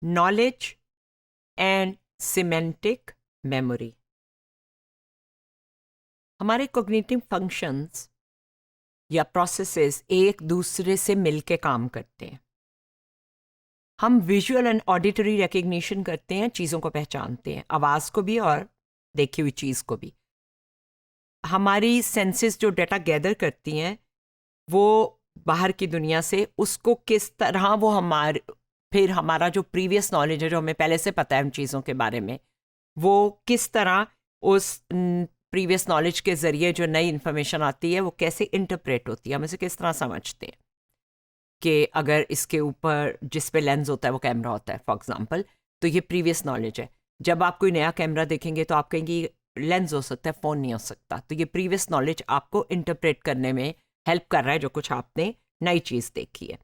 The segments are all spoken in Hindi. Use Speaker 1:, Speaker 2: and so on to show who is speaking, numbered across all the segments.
Speaker 1: knowledge and semantic memory. हमारे cognitive functions या processes एक दूसरे से मिलके काम करते हैं. हम विजुअल एंड ऑडिटरी रिकग्निशन करते हैं, चीज़ों को पहचानते हैं, आवाज़ को भी और देखी हुई चीज़ को भी. हमारी सेंसेस जो डाटा गैदर करती हैं वो बाहर की दुनिया से, उसको किस तरह वो फिर हमारा जो प्रीवियस नॉलेज है, जो हमें पहले से पता है उन चीज़ों के बारे में, वो किस तरह उस प्रीवियस नॉलेज के ज़रिए जो नई इन्फॉर्मेशन आती है वो कैसे इंटरप्रेट होती है, हम इसे किस तरह समझते हैं. कि अगर इसके ऊपर जिस पे लेंस होता है वो कैमरा होता है फॉर एग्जांपल, तो ये प्रीवियस नॉलेज है. जब आप कोई नया कैमरा देखेंगे तो आप कहेंगे लेंस हो सकता है, फ़ोन नहीं हो सकता. तो ये प्रीवियस नॉलेज आपको इंटरप्रेट करने में हेल्प कर रहा है जो कुछ आपने नई चीज़ देखी है.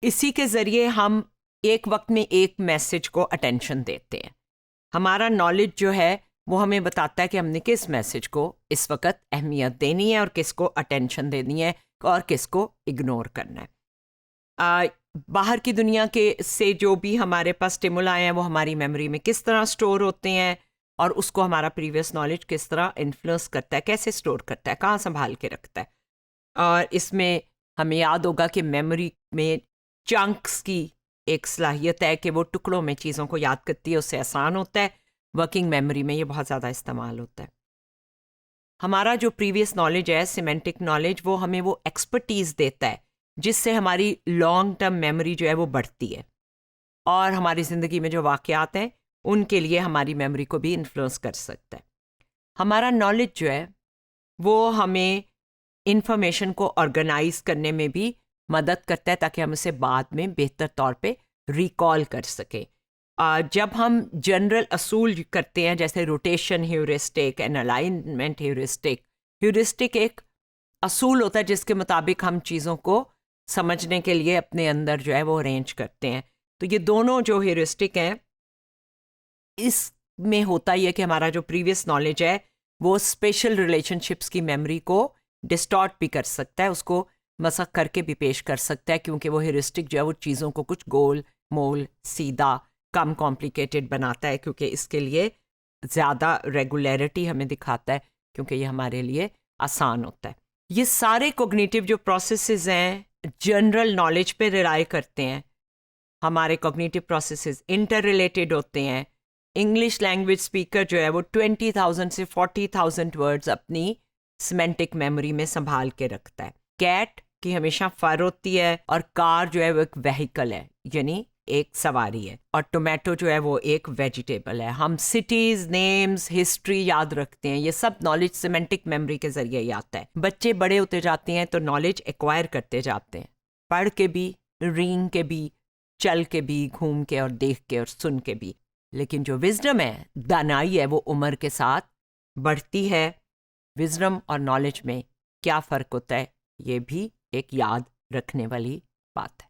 Speaker 1: इसी के ज़रिए हम एक वक्त में एक मैसेज को अटेंशन देते हैं. हमारा नॉलेज जो है वो हमें बताता है कि हमने किस मैसेज को इस वक्त अहमियत देनी है और किसको अटेंशन देनी है और किसको इग्नोर करना है. बाहर की दुनिया के से जो भी हमारे पास स्टिमुला हैं वो हमारी मेमोरी में किस तरह स्टोर होते हैं और उसको हमारा प्रीवियस नॉलेज किस तरह इन्फ्लुएंस करता है, कैसे स्टोर करता है, कहाँ संभाल के रखता है. और इसमें हमें याद होगा कि मेमोरी में चंक्स की एक सलाहियत है कि वो टुकड़ों में चीज़ों को याद करती है, उससे आसान होता है. वर्किंग मेमोरी में ये बहुत ज़्यादा इस्तेमाल होता है. हमारा जो प्रीवियस नॉलेज है, सिमेंटिक नॉलेज, वो हमें वो एक्सपर्टीज़ देता है जिससे हमारी लॉन्ग टर्म मेमोरी जो है वो बढ़ती है और हमारी ज़िंदगी में जो वाक़यात हैं उनके लिए हमारी मेमोरी को भी इन्फ्लुएंस कर सकता है. हमारा नॉलेज जो है वो हमें इंफॉर्मेशन को ऑर्गेनाइज करने में भी मदद करता है ताकि हम उसे बाद में बेहतर तौर पे रिकॉल कर सकें. जब हम जनरल असूल करते हैं जैसे rotation heuristic and alignment heuristic एक असूल होता है जिसके मुताबिक हम चीज़ों को समझने के लिए अपने अंदर जो है वो अरेंज करते हैं. तो ये दोनों जो ह्यूरिस्टिक हैं, इसमें होता ही है कि हमारा जो प्रीवियस नॉलेज है वो स्पेशल रिलेशनशिप्स की मेमोरी को डिस्टॉर्ट भी कर सकता है, उसको मसक करके भी पेश कर सकता है, क्योंकि वो ह्यूरिस्टिक जो है वो चीज़ों को कुछ गोल मोल सीधा कम कॉम्प्लिकेटेड बनाता है, क्योंकि इसके लिए ज़्यादा रेगुलरिटी हमें दिखाता है, क्योंकि ये हमारे लिए आसान होता है. ये सारे कॉग्निटिव जो प्रोसेसेस हैं जनरल नॉलेज पे रिलाई करते हैं. हमारे कॉग्निटिव प्रोसेसेस इंटर रिलेटेड होते हैं. इंग्लिश लैंग्वेज स्पीकर जो है वो 20,000 से 40,000 वर्ड्स अपनी सिमेंटिक मेमोरी में संभाल के रखता है. कैट की हमेशा फर होती है और कार जो है वो एक व्हीकल है, यानी एक सवारी है, और टोमेटो जो है वो एक वेजिटेबल है. हम सिटीज़, नेम्स, हिस्ट्री याद रखते हैं. ये सब नॉलेज सिमेंटिक मेमोरी के ज़रिए ही आता है. बच्चे बड़े होते जाते हैं तो नॉलेज एक्वायर करते जाते हैं, पढ़ के भी, रीड के भी, चल के भी, घूम के और देख के और सुन के भी. लेकिन जो विजडम है, दानाई है, वो उम्र के साथ बढ़ती है. विजडम और नॉलेज में क्या फ़र्क होता है ये भी एक याद रखने वाली बात है.